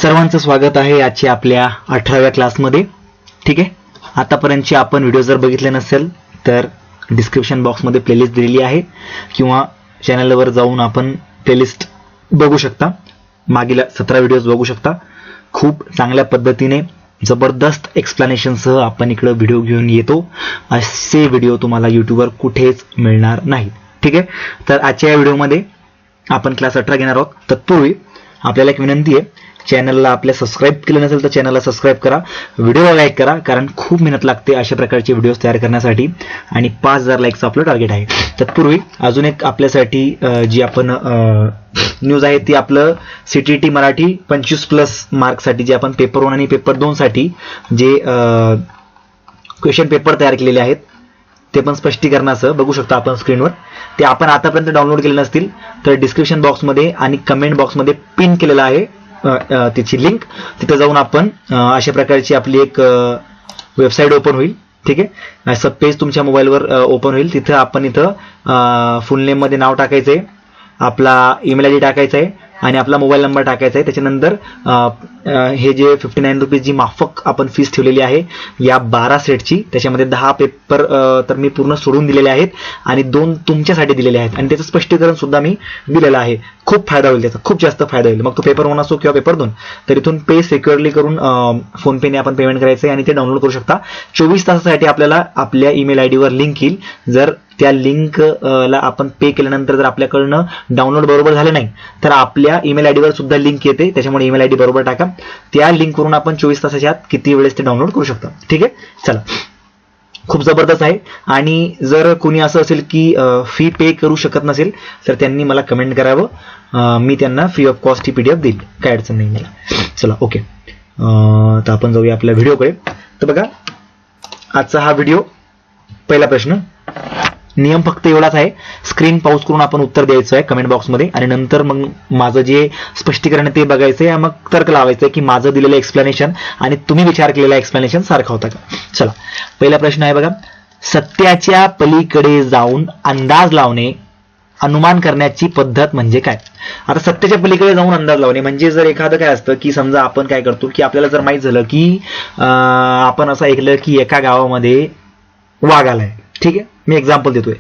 सर्वांचं स्वागत आहे आजच्या आपल्या 18व्या क्लासमध्ये. ठीक आहे, आतापर्यंतचे आपण व्हिडिओ जर बघितले नसेल तर डिस्क्रिप्शन बॉक्समध्ये प्लेलिस्ट दिलेली आहे किंवा चॅनलवर जाऊन आपण प्लेलिस्ट बघू शकता. मागील 17 व्हिडिओज बघू शकता. खूप चांगल्या पद्धतीने जबरदस्त एक्सप्लेनेशनसह आपण इकडे व्हिडिओ घेऊन येतो. असे व्हिडिओ तुम्हाला यूट्यूबवर कुठेच मिळणार नाहीत. ठीक आहे, तर आजच्या या व्हिडिओमध्ये आपण क्लास 18 घेणार आहोत. तत्पूर्वी आपल्याला एक विनंती आहे, चॅनलला आपल्या सबस्क्राईब केलं नसेल तर चॅनलला सबस्क्राईब करा, व्हिडिओला लाईक करा, कारण खूप मेहनत लागते अशा प्रकारचे व्हिडिओज तयार करण्यासाठी आणि 5000 लाईकचं आपलं टार्गेट आहे. तत्पूर्वी अजून एक आपल्यासाठी जी आपण न्यूज आहे ती आपलं CTET मराठी 25+ मार्कसाठी जे आपण पेपर 1 आणि पेपर 2 साठी जे क्वेश्चन पेपर तयार केलेले आहेत ते पण स्पष्टीकरणासह बघू शकता आपण स्क्रीनवर. ते आपण आतापर्यंत डाउनलोड केले नसतील तर डिस्क्रिप्शन बॉक्समध्ये आणि कमेंट बॉक्समध्ये पिन केलेलं आहे त्याची लिंक. तिथे जाऊन आपण अशा प्रकारची आपली एक वेबसाईट ओपन होईल. ठीक आहे, असं पेज तुमच्या मोबाईलवर ओपन होईल. तिथं आपण इथं फुल नेम मध्ये नाव टाकायचं आहे, आपला ईमेल ID टाकायचा आहे आणि आपला मोबाईल नंबर टाकायचा आहे. त्याच्यानंतर हे जे 59 रुपीज जी माफक आपण फीस ठेवलेली आहे या 12 सेटची, त्याच्यामध्ये 10 पेपर तर मी पूर्ण सोडून दिलेले आहेत आणि 2 तुमच्यासाठी दिलेले आहेत आणि त्याचं स्पष्टीकरण सुद्धा मी दिलेलं आहे. खूप फायदा होईल त्याचा, खूप जास्त फायदा होईल. मग तो पेपर 1 असो किंवा पेपर 2, तर इथून पे सिक्युअरली करून फोनपेने आपण पेमेंट करायचं आहे आणि ते डाउनलोड करू शकता. 24 तासासाठी आपल्याला आपल्या ईमेल ID वर लिंक येईल. जर त्या लिंकला आपण पे केल्यानंतर जर आपल्याकडनं डाउनलोड बरोबर झालं नाही तर आपल्या ईमेल ID वर सुद्धा लिंक येते. त्याच्यामुळे ईमेल ID बरोबर टाका. त्या लिंकवरून आपण 24 तासाच्या आत किती वेळेस ते डाउनलोड करू शकता. ठीक आहे, चला, खूप जबरदस्त आहे. आणि जर कोणी असं असेल की फी पे करू शकत नसेल तर त्यांनी मला कमेंट करावं, मी त्यांना free of cost he PDF देईल, काय अडचण नाही मला. चला, ओके, तर आपण जाऊया आपल्या व्हिडिओकडे. तर बघा आजचा हा व्हिडिओ. पहिला प्रश्न, नियम फक्त एवढाच आहे, स्क्रीन पॉज करून आपण उत्तर द्यायचं आहे कमेंट बॉक्समध्ये आणि नंतर मग माझं जे स्पष्टीकरण आहे ते बघायचं आहे. मग तर्क लावायचं आहे की माझं दिलेलं एक्सप्लेनेशन आणि तुम्ही विचार केलेला एक्सप्लेनेशन सारखा होता का. चला, पहिला प्रश्न आहे बघा, सत्याच्या पलीकडे जाऊन अंदाज लावणे, अनुमान करण्याची पद्धत म्हणजे काय. आता सत्याच्या पलीकडे जाऊन अंदाज लावणे म्हणजे जर एखादं काय असतं की समजा आपण काय करतो की आपल्याला जर माहित झालं की आपण असं ऐकलं की एका गावामध्ये वाघ आलाय. ठीक आहे, मी एक्झाम्पल देतोय.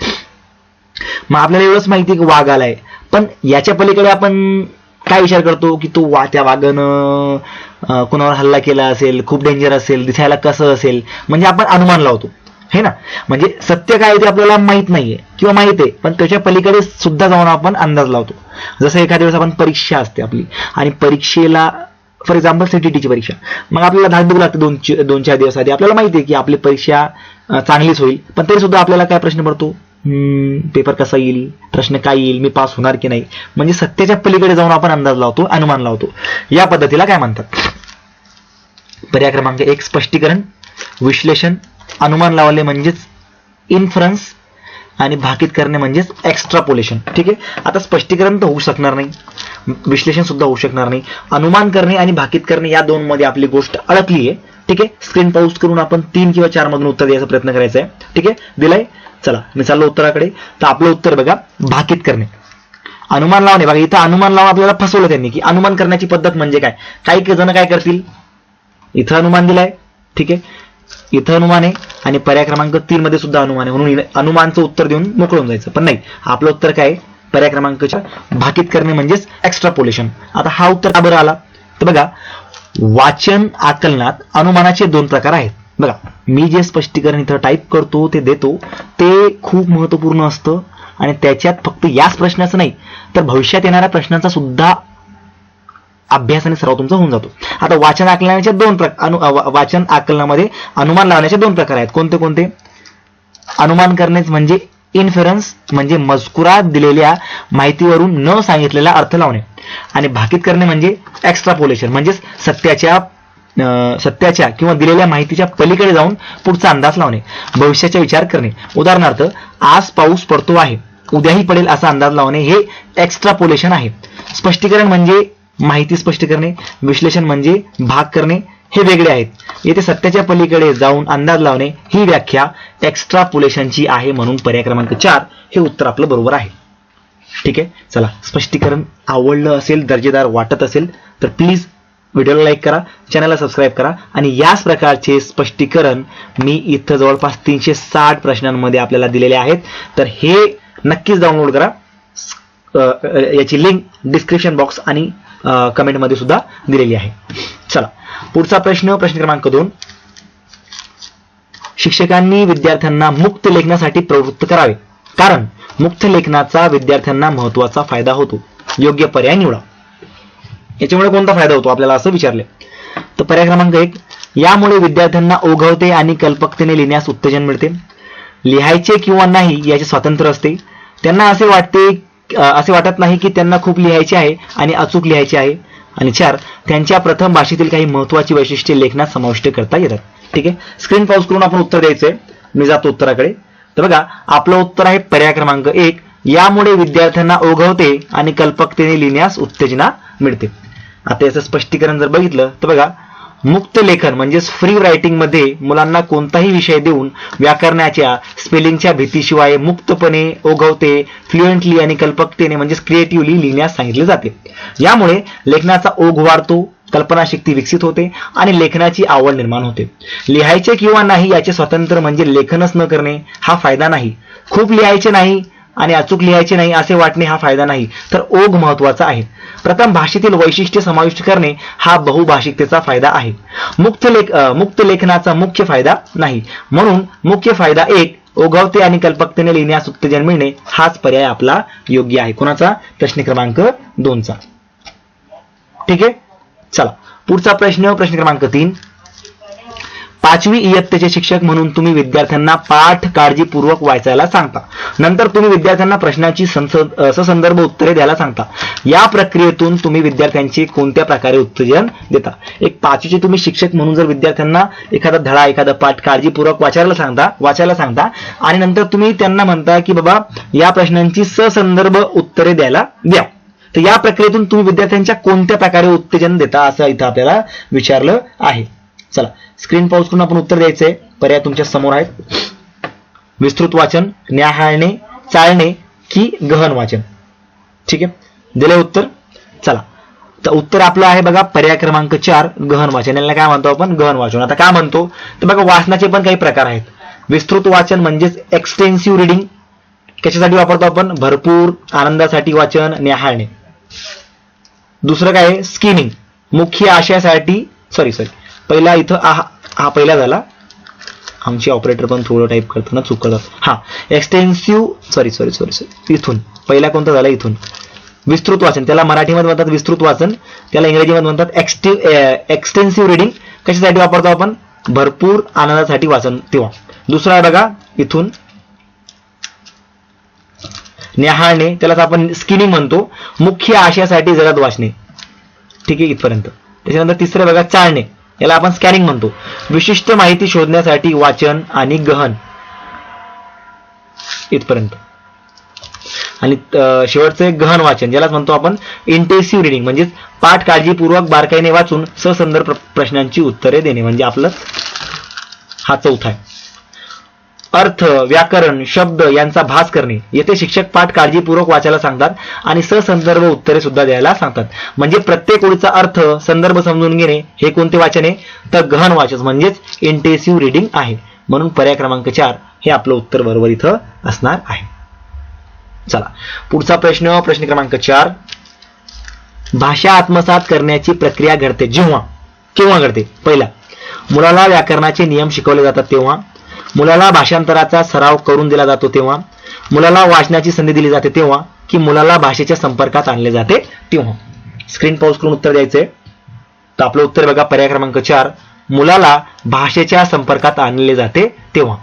मग आपल्याला एवढंच माहिती की वाघ आलाय, पण याच्या पलीकडे आपण काय विचार करतो की तो त्या वाघानं कोणावर हल्ला केला असेल, खूप डेंजर असेल, दिसायला कसं असेल, म्हणजे आपण अनुमान लावतो, हे ना. म्हणजे सत्य काय ते आपल्याला माहित नाहीये किंवा माहित आहे, पण त्याच्या पलीकडे सुद्धा जाऊन आपण अंदाज लावतो. जसं एखाद्या वेळेस आपण परीक्षा असते आपली आणि परीक्षेला फॉर एक्झाम्पल CTET ची परीक्षा, मग आपल्याला धाकधूक लागते 2-4 दिवस आधी. आपल्याला माहिती आहे की आपली परीक्षा चांगलीच होईल, पण तरी सुद्धा आपल्याला काय प्रश्न पडतो, पेपर कसा येईल, प्रश्न काय येईल, मी पास होणार की नाही. म्हणजे सत्याच्या पलीकडे जाऊन आपण अंदाज लावतो, अनुमान लावतो. या पद्धतीला काय म्हणतात. पर्याय क्रमांक 1 स्पष्टीकरण, विश्लेषण, अनुमान लावले म्हणजेच इन्फरन्स आणि भाकीत करणे म्हणजेच एक्स्ट्रापोलेशन. ठीक आहे, आता स्पष्टीकरण तर होऊ शकणार नाही, विश्लेषण सुद्धा होऊ शकणार नाही, अनुमान करणे आणि भाकीत करणे या 2 मध्ये आपली गोष्ट अडकली आहे. ठीक आहे, स्क्रीन पॉज करून आपण 3 किंवा 4 मधून उत्तर द्यायचा प्रयत्न करायचा आहे. ठीक आहे, दिलाय. चला, मी चाललो उत्तराकडे. तर आपलं उत्तर बघा, भाकीत करणे. अनुमान लावणे, बघा इथं अनुमान लावून आपल्याला फसवलं त्यांनी की अनुमान करण्याची पद्धत म्हणजे काय. काही जण काय करतील, इथं अनुमान दिलाय, ठीक आहे, इथं अनुमान आहे आणि पर्याय क्रमांक 3 मध्ये सुद्धा अनुमान आहे, म्हणून अनुमानचं उत्तर देऊन मोकळून जायचं. पण नाही, आपलं उत्तर काय, पर्याय क्रमांक 4 भाकीत करणे म्हणजेच एक्स्ट्रापोलेशन. आता हा उत्तर का बरं आला, तर बघा वाचन आकलनात अनुमानाचे 2 प्रकार आहेत. बघा मी जे स्पष्टीकरण इथं टाईप करतो ते देतो ते खूप महत्वपूर्ण असतं आणि त्याच्यात फक्त याच प्रश्नाचं नाही तर भविष्यात येणाऱ्या प्रश्नांचा सुद्धा अभ्यास आणि सराव तुमचा होऊन जातो. आता वाचन आकलनाचे 2 प्रकार, वाचन आकलनामध्ये अनुमान लावण्याचे 2 प्रकार आहेत. कोणते कोणते. अनुमान करण्याचे म्हणजे इन्फरन्स, म्हणजे मजकुरात दिलेल्या माहितीवरून न सांगितलेला अर्थ लावणे, आणि भाकीत करणे म्हणजे एक्स्ट्रापोलेशन, म्हणजेच सत्याच्या किंवा दिलेल्या माहितीच्या पलीकडे जाऊन पुढचा अंदाज लावणे, भविष्याचा विचार करणे. उदाहरणार्थ, आज पाऊस पडतो आहे, उद्याही पडेल असा अंदाज लावणे हे एक्स्ट्रापोलेशन आहे. स्पष्टीकरण म्हणजे माहिती स्पष्ट करणे, विश्लेषण म्हणजे भाग करणे, हे वेगळे आहेत. येथे सत्याच्या पलीकडे जाऊन अंदाज लावणे ही व्याख्या एक्स्ट्रापोलेशनची आहे, म्हणून पर्याय क्रमांक 4 हे उत्तर आपलं बरोबर आहे. ठीक आहे, चला, स्पष्टीकरण आवडलं असेल, दर्जेदार वाटत असेल तर प्लीज व्हिडिओला लाईक करा, चॅनलला सबस्क्राईब करा आणि याच प्रकारचे स्पष्टीकरण मी इथं जवळपास 360 प्रश्नांमध्ये आपल्याला दिलेले आहेत. तर हे नक्कीच डाउनलोड करा. याची लिंक डिस्क्रिप्शन बॉक्स आणि कमेंटमध्ये सुद्धा दिलेली आहे. चला पुढचा प्रश्न क्रमांक 2. शिक्षकांनी विद्यार्थ्यांना मुक्त लेखनासाठी प्रवृत्त करावे, कारण मुक्त लेखनाचा विद्यार्थ्यांना महत्वाचा फायदा होतो. योग्य पर्याय निवडा. याच्यामुळे कोणता फायदा होतो आपल्याला असं विचारले. तर पर्याय क्रमांक 1, यामुळे विद्यार्थ्यांना ओघवते आणि कल्पकतेने लिहिण्यास उत्तेजन मिळते. लिहायचे किंवा नाही याचे स्वातंत्र्य असते. त्यांना असे वाटत नाही की त्यांना खूप लिहायचे आहे आणि अचूक लिहायचे आहे. आणि 4, त्यांच्या प्रथम भाषेतील काही महत्वाची वैशिष्ट्ये लेखनात समाविष्ट करता येतात. ठीक आहे, स्क्रीन पॉज करून आपण उत्तर द्यायचंय. मी जातो उत्तराकडे. तर बघा आपलं उत्तर आहे पर्याय क्रमांक 1, यामुळे विद्यार्थ्यांना ओघवते आणि कल्पकतेने लिहिण्यास उत्तेजना मिळते. आता याचं स्पष्टीकरण जर बघितलं तर बघा, मुक्त लेखन म्हणजेच फ्री रायटिंग मध्ये मुलांना कोणताही विषय देऊन व्याकरणाच्या स्पेलिंगच्या भीतीशिवाय मुक्तपणे ओघवते, फ्लुएंटली आणि कल्पकतेने म्हणजेच क्रिएटिव्हली लिहिण्यास सांगितले जाते. यामुळे लेखनाचा ओघ वाढतो, कल्पनाशक्ती विकसित होते आणि लेखनाची आवड निर्माण होते. लिहायचे किंवा नाही याचे स्वातंत्र्य म्हणजे लेखनच न करणे हा फायदा नाही. खूप लिहायचे नाही आणि अचूक लिहायचे नाही असे वाटणे हा फायदा नाही, तर ओघ महत्वाचा आहे. प्रथम भाषेतील वैशिष्ट्ये समाविष्ट करणे हा बहुभाषिकतेचा फायदा आहे. मुक्त लेखनाचा मुख्य फायदा नाही. म्हणून मुख्य फायदा 1, ओघवते आणि कल्पकतेने लिहिण्यास उत्तेजन मिळणे हाच पर्याय आपला योग्य आहे. कोणाचा? प्रश्न क्रमांक 2चा. ठीक आहे, चला पुढचा प्रश्न क्रमांक 3. 5वी इयत्तेचे शिक्षक म्हणून तुम्ही विद्यार्थ्यांना पाठ काळजीपूर्वक वाचायला सांगता. नंतर तुम्ही विद्यार्थ्यांना प्रश्नाची ससंदर्भ उत्तरे द्यायला सांगता. या प्रक्रियेतून तुम्ही विद्यार्थ्यांचे कोणत्या प्रकारे उत्तेजन देता? एक 5वीचे तुम्ही शिक्षक म्हणून जर विद्यार्थ्यांना एखादा धडा, एखादा पाठ काळजीपूर्वक वाचायला सांगता आणि नंतर तुम्ही त्यांना म्हणता की बाबा या प्रश्नांची ससंदर्भ उत्तरे द्यायला द्या. तर या प्रक्रियेतून तुम्ही विद्यार्थ्यांच्या कोणत्या प्रकारे उत्तेजन देता असं इथं आपल्याला विचारलं आहे. चला स्क्रीन पॉज करून आपण उत्तर द्यायचंय. पर्याय तुमच्या समोर आहेत. विस्तृत वाचन, न्याहाळणे, चाळणे की गहन वाचन. ठीक आहे, दिले उत्तर. चला तर उत्तर आपलं आहे बघा पर्याय क्रमांक 4, गहन वाचन. याला काय म्हणतो आपण? गहन वाचन. आता काय म्हणतो तर बघा वाचनाचे पण काही प्रकार आहेत. विस्तृत वाचन म्हणजेच एक्सटेन्सिव्ह रिडिंग. कशासाठी वापरतो आपण? भरपूर आनंदासाठी वाचन, न्याहाळणे. दुसरं काय आहे? स्किमिंग, मुख्य आशयासाठी. सॉरी पहिला इथं हा पहिला झाला. आमची ऑपरेटर पण थोडं टाईप करताना चूक करतात. हा एक्सटेन्सिव्ह सॉरी इथून पहिला कोणता झाला? इथून विस्तृत वाचन. त्याला मराठीमध्ये म्हणतात विस्तृत वाचन, त्याला इंग्रजीमध्ये म्हणतात एक्सटेन्सिव्ह रिडिंग. कशासाठी वापरतो आपण? भरपूर आनंदासाठी वाचन. तेव्हा दुसरा बघा इथून न्याहाळणे, त्यालाच आपण स्किमिंग म्हणतो, मुख्य आशयासाठी जलद वाचणे. ठीक आहे इथपर्यंत. त्याच्यानंतर तिसरं बघा चाळणे, याला आपण स्कॅनिंग म्हणतो, विशिष्ट माहिती शोधण्यासाठी वाचन आणि गहन. इथपर्यंत. आणि शेवटचं गहन वाचन ज्यालाच म्हणतो आपण इंटेन्सिव्ह रिडिंग, म्हणजेच पाठ काळजीपूर्वक बारकाईने वाचून ससंदर्भ प्रश्नांची उत्तरे देणे, म्हणजे आपलं हा चौथा आहे. अर्थ, व्याकरण, शब्द यांचा भास करणे. येथे शिक्षक पाठ काळजीपूर्वक वाचायला सांगतात आणि ससंदर्भ उत्तरे सुद्धा द्यायला सांगतात. म्हणजे प्रत्येक ओळीचा अर्थ, संदर्भ समजून घेणे हे कोणते वाचन आहे? तर गहन वाचन म्हणजेच इंटेन्सिव्ह रिडिंग आहे. म्हणून पर्याय क्रमांक 4 हे आपलं उत्तर बरोबर इथं असणार आहे. चला पुढचा प्रश्न क्रमांक 4. भाषा आत्मसात करण्याची प्रक्रिया घडते केव्हा घडते? पहिला, मुलाला व्याकरणाचे नियम शिकवले जातात तेव्हा. मुलाला भाषांतराचा सराव करून दिला जातो तेव्हा. मुलाला वाचनाची संधी दिली जाते तेव्हा. की मुलाला भाषेच्या संपर्कात आणले जाते तेव्हा. स्क्रीन पॉज करून उत्तर द्यायचंय. तर आपलं उत्तर बघा पर्याय क्रमांक 4, मुलाला भाषेच्या संपर्कात आणले जाते तेव्हा.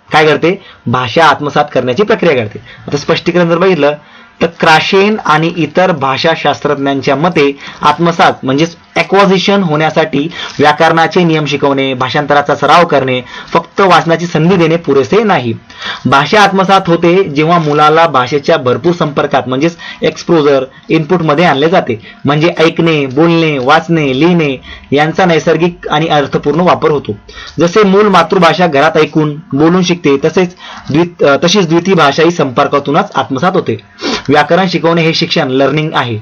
काय घडते? भाषा आत्मसात करण्याची प्रक्रिया घडते. आता स्पष्टीकरण जर बघितलं तर क्राशेन आणि इतर भाषाशास्त्रज्ञांच्या मते आत्मसात म्हणजेच ॲक्वाजिशन होण्यासाठी व्याकरणाचे नियम शिकवणे, भाषांतराचा सराव करणे, फक्त वाचनाची संधी देणे पुरेसे नाही. भाषा आत्मसात होते जेव्हा मुलाला भाषेच्या भरपूर संपर्कात म्हणजेच एक्सपोजर इनपुटमध्ये आणले जाते. म्हणजे ऐकणे, बोलणे, वाचणे, लिहिणे यांचा नैसर्गिक आणि अर्थपूर्ण वापर होतो. जसे मूल मातृभाषा घरात ऐकून बोलून शिकते तशीच द्वितीय भाषा ही संपर्कातूनच आत्मसात होते. व्याकरण शिकवणे हे शिक्षण लर्निंग आहे.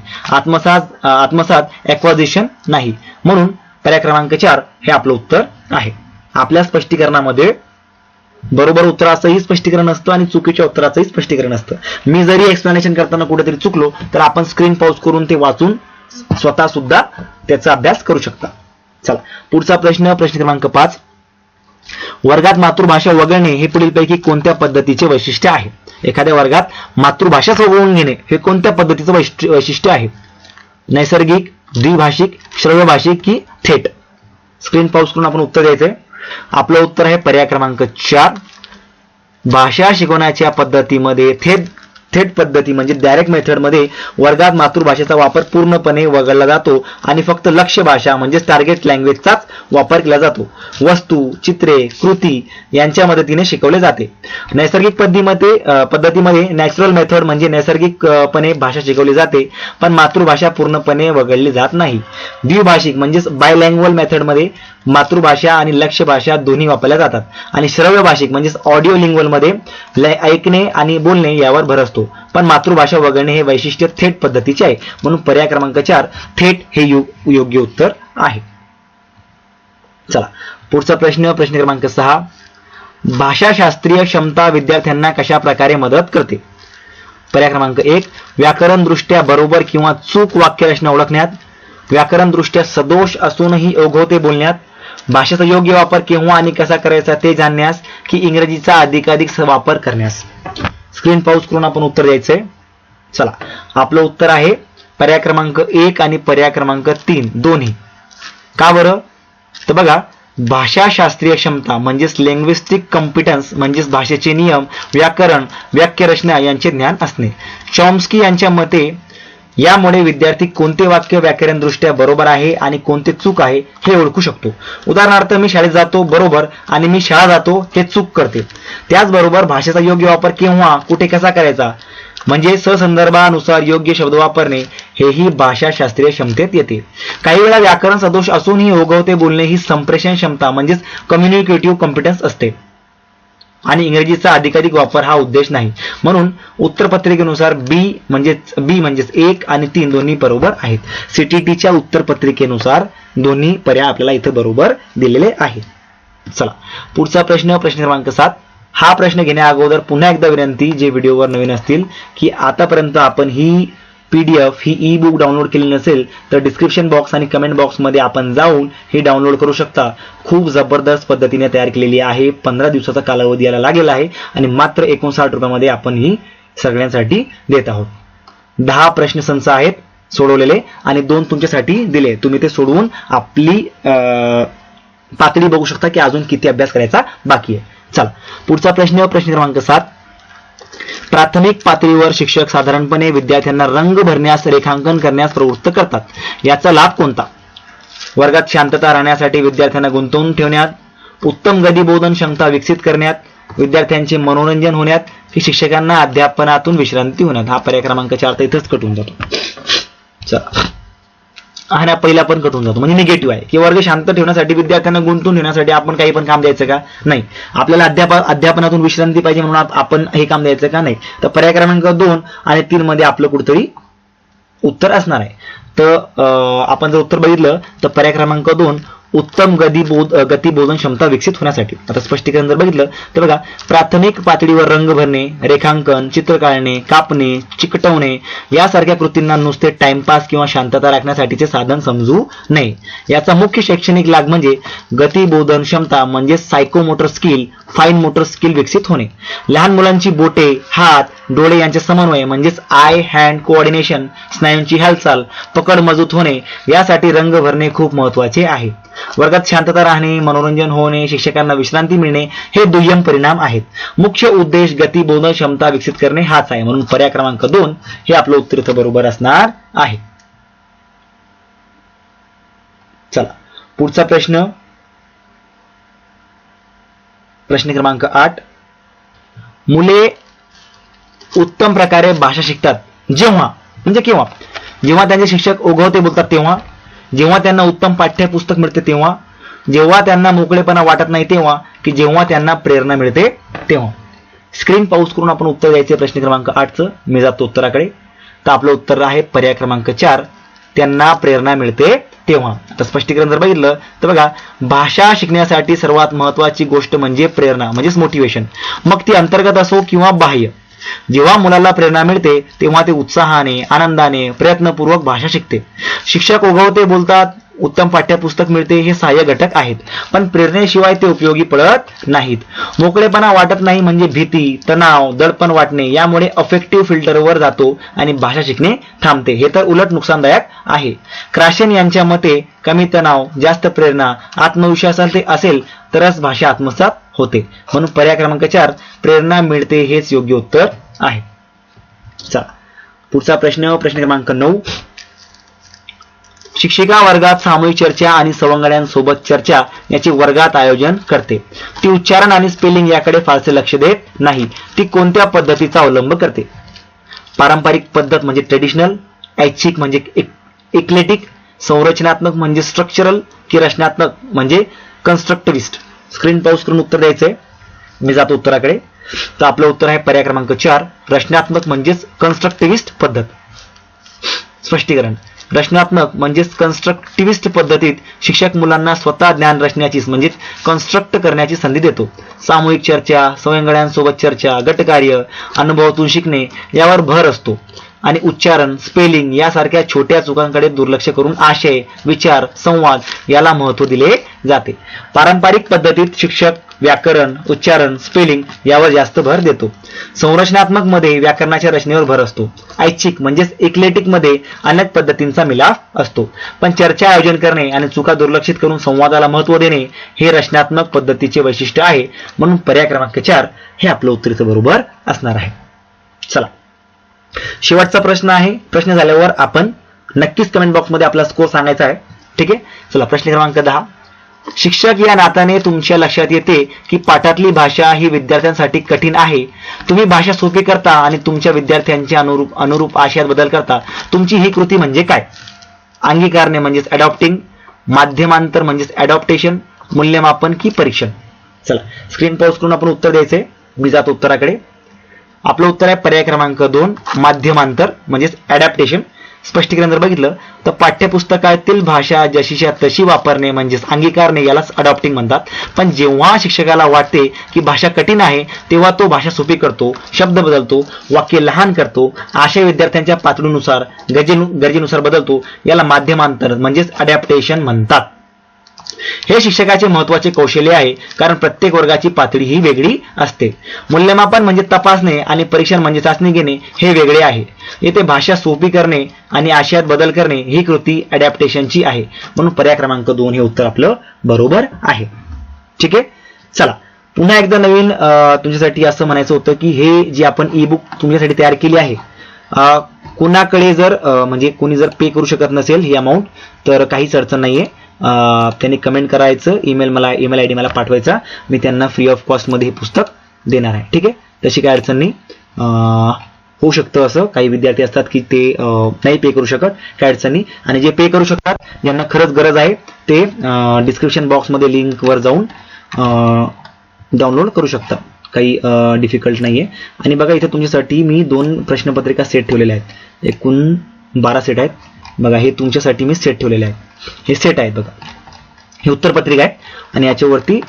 आत्मसात ॲक्वाजिशन नाही. म्हणून पर्याय क्रमांक 4 हे आपलं उत्तर आहे. आपल्या स्पष्टीकरणामध्ये बरोबर उत्तराचंही स्पष्टीकरण असतं आणि चुकीच्या उत्तराचंही स्पष्टीकरण असतं. मी जरी एक्सप्लेनेशन करताना कुठेतरी चुकलो तर आपण स्क्रीन पॉज करून ते वाचून स्वतः सुद्धा त्याचा अभ्यास करू शकता. चला पुढचा प्रश्न क्रमांक 5. वर्गात मातृभाषा वगळणे हे पुढीलपैकी कोणत्या पद्धतीचे वैशिष्ट्य आहे? एखाद्या वर्गात मातृभाषाच वगळून घेणे हे कोणत्या पद्धतीचं वैशिष्ट्य आहे? नैसर्गिक, द्विभाषिक, श्रव्य भाषिक की थेट? स्क्रीन पॉज करून आपण उत्तर द्यायचंय. आपलं उत्तर आहे पर्याय क्रमांक 4. भाषा शिकवण्याच्या पद्धतीमध्ये थेट पद्धती म्हणजे डायरेक्ट मेथडमध्ये वर्गात मातृभाषेचा वापर पूर्णपणे वगळला जातो आणि फक्त लक्ष्य भाषा म्हणजे टार्गेट लँग्वेजचाच वापर केला जातो. वस्तू, चित्रे, कृती यांच्या मदतीने शिकवले जाते. नैसर्गिक पद्धतीमध्ये नॅचरल मेथड म्हणजे नैसर्गिकपणे भाषा शिकवली जाते पण मातृभाषा पूर्णपणे वगळली जात नाही. द्विभाषिक म्हणजे बायलँग्युअल मेथडमध्ये मातृभाषा आणि लक्ष्य भाषा दोन्ही वापरल्या जातात. आणि श्रव्य भाषिक म्हणजे ऑडिओ लिंग्वल मध्ये ऐकणे आणि बोलणे यावर भर असतो पण मातृभाषा वगळणे हे वैशिष्ट्य थेट पद्धतीचे आहे. म्हणून पर्याय क्रमांक 4 थेट हे योग्य उत्तर आहे. चला पुढचा प्रश्न क्रमांक 6. भाषाशास्त्रीय क्षमता विद्यार्थ्यांना कशा प्रकारे मदत करते? पर्याय क्रमांक 1 व्याकरण दृष्ट्या बरोबर किंवा चूक वाक्यरचना ओळखण्यात, व्याकरण दृष्ट्या सदोष असूनही ओघवते बोलण्यात, भाषेचा योग्य वापर केव्हा आणि कसा करायचा ते जाणण्यास की इंग्रजीचा अधिकाधिक वापर करण्यास? स्क्रीन पॉज करून आपण उत्तर द्यायचंय. चला आपलं उत्तर आहे पर्याय क्रमांक 1 आणि पर्याय क्रमांक 3 दोन्ही. का बरं? तर बघा भाषाशास्त्रीय क्षमता म्हणजेच लिंग्विस्टिक कॉम्पिटन्स म्हणजेच भाषेचे नियम, व्याकरण, वाक्यरचना यांचे ज्ञान असणे. चॉम्स्की यांच्या मते यामुळे विद्यार्थी कोणते वाक्य व्याकरण दृष्ट्या बरोबर आहे आणि कोणते चूक आहे हे ओळखू शकतो. उदाहरणार्थ मी शाळेत जातो बरोबर आणि मी शाळा जातो हे चूक करते. त्याचबरोबर भाषेचा योग्य वापर केव्हा कुठे कसा करायचा म्हणजे ससंदर्भानुसार योग्य शब्द वापरणे हेही भाषाशास्त्रीय क्षमतेत येते. काही वेळा व्याकरण सदोष असूनही ओघवते बोलणे ही संप्रेषण क्षमता म्हणजेच कम्युनिकेटिव्ह कॉम्पिटन्स असते आणि इंग्रजीचा अधिकाधिक वापर हा उद्देश नाही. म्हणून उत्तरपत्रिकेनुसार बी म्हणजेच 1 आणि 3 दोन्ही बरोबर आहेत. सीटीटीच्या उत्तरपत्रिकेनुसार दोन्ही पर्याय आपल्याला इथं बरोबर दिलेले आहेत. चला पुढचा प्रश्न क्रमांक 7. हा प्रश्न घेण्या अगोदर पुन्हा एकदा विनंती जे व्हिडिओवर नवीन असतील की आतापर्यंत आपण ही PDF ही ई बुक डाउनलोड केली नसेल तर डिस्क्रिप्शन बॉक्स आणि कमेंट बॉक्समध्ये आपण जाऊन ही डाउनलोड करू शकता. खूप जबरदस्त पद्धतीने तयार केलेली आहे. 15 दिवसाचा कालावधी याला लागेला आहे आणि मात्र 59 रुपयामध्ये आपण ही सगळ्यांसाठी देत आहोत. 10 प्रश्न संच आहेत सोडवलेले आणि 2 तुमच्यासाठी दिले. तुम्ही ते सोडवून आपली पातळी बघू शकता की अजून किती अभ्यास करायचा बाकी आहे. चला पुढचा प्रश्न क्रमांक 7. प्राथमिक पातळीवर शिक्षक साधारणपणे विद्यार्थ्यांना रंग भरण्यास, रेखांकन करण्यास प्रवृत्त करतात. याचा लाभ कोणता? वर्गात शांतता राहण्यासाठी विद्यार्थ्यांना गुंतवून ठेवण्यात, उत्तम गतिबोधन क्षमता विकसित करण्यात, विद्यार्थ्यांचे मनोरंजन होण्यात की शिक्षकांना अध्यापनातून विश्रांती होण्यात? हा पर्याय क्रमांक 4 तर इथंच कटून जातो. चला हा पहिला पण कटून जातो म्हणजे निगेटिव्ह आहे की वर्ग शांत ठेवण्यासाठी विद्यार्थ्यांना गुंतवून ठेवण्यासाठी आपण काही पण काम द्यायचं का? नाही. आपल्याला अध्यापनातून विश्रांती पाहिजे म्हणून आपण हे काम द्यायचं का? नाही. तर पर्याय क्रमांक 2 आणि 3 मध्ये आपलं कुठेतरी उत्तर असणार आहे. तर आपण जर उत्तर बघितलं तर पर्याय क्रमांक 2 उत्तम गतिबोधन क्षमता विकसित होण्यासाठी. आता स्पष्टीकरण जर बघितलं तर बघा प्राथमिक पातळीवर रंग भरणे, रेखांकन, चित्र काढणे, कापणे, चिकटवणे यासारख्या कृतींना नुसते टाइमपास किंवा शांतता राखण्यासाठीचे साधन समजू नये. याचा मुख्य शैक्षणिक लाभ म्हणजे गतिबोधन क्षमता म्हणजे psychomotor skill, fine motor skill विकसित होणे. लहान मुलांची बोटे, हात, डोळे यांचे समन्वय म्हणजेच आय हँड कोऑर्डिनेशन, स्नायूंची हालचाल, पकड मजबूत होणे यासाठी रंग भरणे खूप महत्वाचे आहे. वर्गात शांतता राहणे, मनोरंजन होणे, शिक्षकांना विश्रांती मिळणे हे दुय्यम परिणाम आहेत. मुख्य उद्देश गतिबोधन क्षमता विकसित करणे हाच आहे. म्हणून पर्याय क्रमांक 2 हे आपलं उत्तर इथं बरोबर असणार आहे. चला पुढचा प्रश्न क्रमांक 8. मुले उत्तम प्रकारे भाषा शिकतात जेव्हा म्हणजे केव्हा? जेव्हा त्यांचे शिक्षक ओघवते बोलतात तेव्हा, जेव्हा त्यांना उत्तम पाठ्यपुस्तक मिळते तेव्हा, जेव्हा त्यांना मोकळेपणा वाटत नाही तेव्हा की जेव्हा त्यांना प्रेरणा मिळते तेव्हा. स्क्रीन पॉज करून आपण उत्तर द्यायचे प्रश्न क्रमांक 8चं. मी जातो उत्तराकडे. तर आपलं उत्तर आहे पर्याय क्रमांक 4 त्यांना प्रेरणा मिळते तेव्हा. तर स्पष्टीकरण जर बघितलं तर बघा, भाषा शिकण्यासाठी सर्वात महत्वाची गोष्ट म्हणजे प्रेरणा म्हणजेच मोटिवेशन. मग ती अंतर्गत असो किंवा बाह्य. जेव्हा मुलाला प्रेरणा मिळते तेव्हा ते उत्साहाने, आनंदाने, प्रयत्नपूर्वक भाषा शिकते. शिक्षक ओघवते बोलतात, उत्तम पाठ्यपुस्तक मिळते हे सहाय्य घटक आहेत, पण प्रेरणेशिवाय ते उपयोगी पडत नाहीत. मोकळेपणा वाटत नाही म्हणजे भीती, तणाव, दडपण वाटणे यामुळे अफेक्टिव्ह फिल्टरवर जातो आणि भाषा शिकणे थांबते. हे तर उलट नुकसानदायक आहे. क्राशन यांच्या मते कमी तणाव, जास्त प्रेरणा, आत्मविश्वास असेल तरच भाषा आत्मसात होते. म्हणून पर्याय क्रमांक 4 प्रेरणा मिळते हेच योग्य उत्तर आहे. चला पुढचा प्रश्न क्रमांक 9. शिक्षिका वर्गात सामूहिक चर्चा आणि सवंगड्यांसोबत चर्चा याचे वर्गात आयोजन करते. ती उच्चारण आणि स्पेलिंग याकडे फारसे लक्ष देत नाही. ती कोणत्या पद्धतीचा अवलंब करते? पारंपरिक पद्धत म्हणजे ट्रेडिशनल, ऐच्छिक म्हणजे इक्लेटिक, संरचनात्मक म्हणजे स्ट्रक्चरल की रचनात्मक म्हणजे कन्स्ट्रक्टिव्हिस्ट. स्क्रीन पॉज करून उत्तर द्यायचंय. मी जातो उत्तराकडे. तर आपलं उत्तर आहे पर्याय क्रमांक 4 रचनात्मक म्हणजेच कन्स्ट्रक्टिव्हिस्ट पद्धत. स्पष्टीकरण. रचनात्मक म्हणजेच कन्स्ट्रक्टिव्हिस्ट पद्धतीत शिक्षक मुलांना स्वतः ज्ञान रचण्याची म्हणजेच कन्स्ट्रक्ट करण्याची संधी देतो. सामूहिक चर्चा, सवंगड्यांसोबत चर्चा, गटकार्य, अनुभवातून शिकणे यावर भर असतो आणि उच्चारण, स्पेलिंग यासारख्या छोट्या चुकांकडे दुर्लक्ष करून आशय, विचार, संवाद याला महत्त्व दिले जाते. पारंपरिक पद्धतीत शिक्षक व्याकरण, उच्चारण, स्पेलिंग यावर जास्त भर देतो. संरचनात्मक मध्ये व्याकरणाच्या रचनेवर भर असतो. ऐच्छिक म्हणजेच इक्लेटिक मध्ये अनेक पद्धतींचा मिलाफ असतो. पण चर्चा आयोजन करणे आणि चुका दुर्लक्षित करून संवादाला महत्त्व देणे हे रचनात्मक पद्धतीचे वैशिष्ट्य आहे. म्हणून पर्याय क्रमांक 4 हे आपलं उत्तरेचं बरोबर असणार आहे. चला शेवटचा प्रश्न आहे. प्रश्न झाल्यावर आपण नक्कीच कमेंट बॉक्समध्ये आपला स्कोर सांगायचा आहे. ठीक आहे. चला प्रश्न क्रमांक 10. शिक्षक या नात्याने तुमच्या लक्षात येते की पाठातली भाषा ही विद्यार्थ्यांसाठी कठीण आहे. तुम्ही भाषा सोपी करता आणि तुमच्या विद्यार्थ्यांच्या अनुरूप आशयात बदल करता. तुमची ही कृती म्हणजे काय? अंगीकारणे म्हणजेच अडॉप्टिंग, माध्यमांतर म्हणजेच अडॉप्टेशन, मूल्यमापन की परीक्षण. चला स्क्रीन पॉज करून आपण उत्तर द्यायचंय. मी जातो उत्तराकडे. आपलं उत्तर आहे पर्याय क्रमांक 2 माध्यमांतर म्हणजेच अडॅप्टेशन. स्पष्टीकरण जर बघितलं तर पाठ्यपुस्तकातील भाषा जशीच्या तशी वापरणे म्हणजेच अंगीकारणे यालाच अडॉप्टिंग म्हणतात. पण जेव्हा शिक्षकाला वाटते की भाषा कठीण आहे तेव्हा तो भाषा सोपी करतो, शब्द बदलतो, वाक्य लहान करतो, आशय विद्यार्थ्यांच्या पातळीनुसार गरजेनुसार बदलतो. याला माध्यमांतर म्हणजेच अडॅप्टेशन म्हणतात. हे शिक्षकाचे महत्त्वाचे कौशल्य आहे कारण प्रत्येक वर्गाची पातळी ही वेगळी असते. मूल्यमापन म्हणजे तपासणे आणि परीक्षण म्हणजे चाचणी घेणे हे वेगळे आहे. येथे भाषा सोपी करणे आणि आशयात बदल करणे ही कृती अडॅप्टेशनची आहे. म्हणून पर्याय क्रमांक 2 हे उत्तर आपलं बरोबर आहे. ठीक आहे. चला पुन्हा एकदा नवीन तुमच्यासाठी असं म्हणायचं होतं की हे जे आपण ई बुक तुमच्यासाठी तयार केली आहे, कुणाकडे जर म्हणजे कोणी जर पे करू शकत नसेल ही अमाऊंट तर काहीच अडचण नाहीये. त्यांनी कमेंट करायचं, ईमेल आयडी मला पाठवायचा. मी त्यांना फ्री ऑफ कॉस्ट मध्ये हे पुस्तक देणार आहे. ठीक आहे. तशी काही अडचण नाही. होऊ शकतं असं, काही विद्यार्थी असतात की ते नाही पे करू शकत, काही अडचण नाही. आणि जे पे करू शकतात ज्यांना खरंच गरज आहे ते डिस्क्रिप्शन बॉक्समध्ये लिंकवर जाऊन डाउनलोड करू शकतात. काही डिफिकल्ट नाहीये. आणि बघा इथे तुमच्यासाठी मी 2 प्रश्नपत्रिका सेट ठेवलेल्या आहेत. एकूण 12 सेट आहेत. बघा हे तुमच्यासाठी मी सेट ठेवलेले आहेत. हे सेट आहेत बघा. ही उत्तरपत्रिका आहे आणि याच्यावरती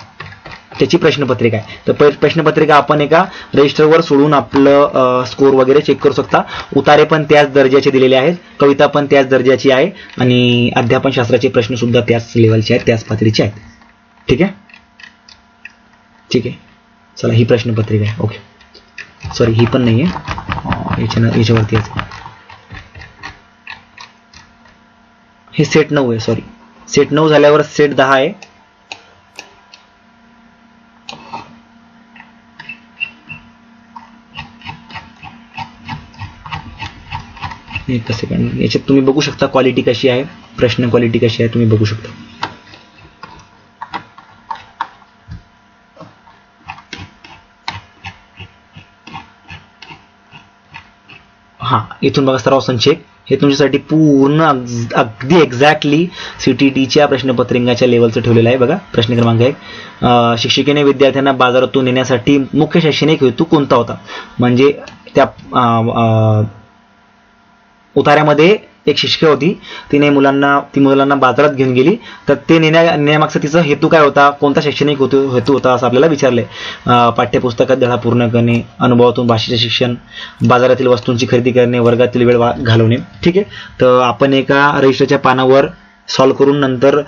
त्याची प्रश्नपत्रिका आहे. तर प्रश्नपत्रिका आपण एका रजिस्टरवर सोडून आपलं स्कोर वगैरे चेक करू शकता. उतारे पण त्याच दर्जाचे दिलेले आहेत, कविता पण त्याच दर्जाची आहे आणि अध्यापन शास्त्राचे प्रश्न सुद्धा त्याच लेवलचे आहेत, त्याच पातळीचे आहेत. ठीक आहे. ठीक आहे. चला ही प्रश्नपत्रिका आहे. ओके सॉरी ही पण नाही आहे, याच्यावरती आहे. हे सेट 9 आहे. सॉरी सेट 9 झाल्यावर सेट 10 आहे. एक सेकंड. याच्यात तुम्ही बघू शकता क्वालिटी कशी आहे, प्रश्न क्वालिटी कशी आहे तुम्ही बघू शकता. हा इथून बघा सराव संक्षेप. हे तुमच्यासाठी पूर्ण अगदी एक्झॅक्टली सीटीटीच्या प्रश्नपत्रिकाच्या लेवलचं ठेवलेलं आहे. बघा प्रश्न क्रमांक 1. शिक्षिकेने विद्यार्थ्यांना बाजारातून नेण्यासाठी मुख्य शैक्षणिक हेतू कोणता होता? म्हणजे त्या उतार्यामध्ये एक शिक्षिका होती, ती मुलांना बाजारात घेऊन गेली. तर ते नेण्यामागचा तिचा हेतू काय होता, कोणता शैक्षणिक हेतू होता असं आपल्याला विचारलंय. पाठ्यपुस्तकात धडा पूर्ण करणे, अनुभवातून भाषेचे शिक्षण, बाजारातील वस्तूंची खरेदी करणे, वर्गातील वेळ घालवणे. ठीक आहे, तर आपण एका रजिस्टरच्या पानावर सॉल्व्ह करून नंतर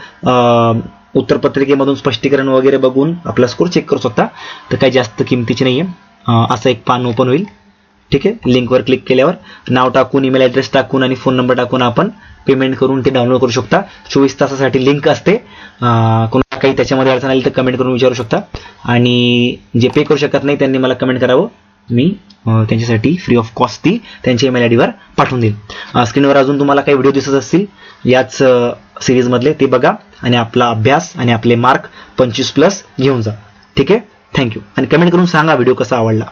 उत्तरपत्रिकेमधून स्पष्टीकरण वगैरे बघून आपला स्कोर चेक करू शकता. तर काही जास्त किमतीचे नाहीये. असं एक पान ओपन होईल. ठीक आहे, लिंकवर क्लिक केल्यावर नाव टाकून, ईमेल ॲड्रेस टाकून आणि फोन नंबर टाकून आपण पेमेंट करून ते डाउनलोड करू शकता. 24 तासासाठी लिंक असते. कोणाला काही त्याच्यामध्ये अडचण आली तर कमेंट करून विचारू शकता. आणि जे पे करू शकत नाही त्यांनी मला कमेंट करावं, मी त्यांच्यासाठी फ्री ऑफ कॉस्ट ती त्यांच्या ईमेल आयडीवर पाठवून देईल. स्क्रीनवर अजून तुम्हाला काही व्हिडिओ दिसत असतील याच सिरीजमधले, ते बघा आणि आपला अभ्यास आणि आपले मार्क 25+ घेऊन जा. ठीक आहे, थँक्यू. आणि कमेंट करून सांगा व्हिडिओ कसा आवडला.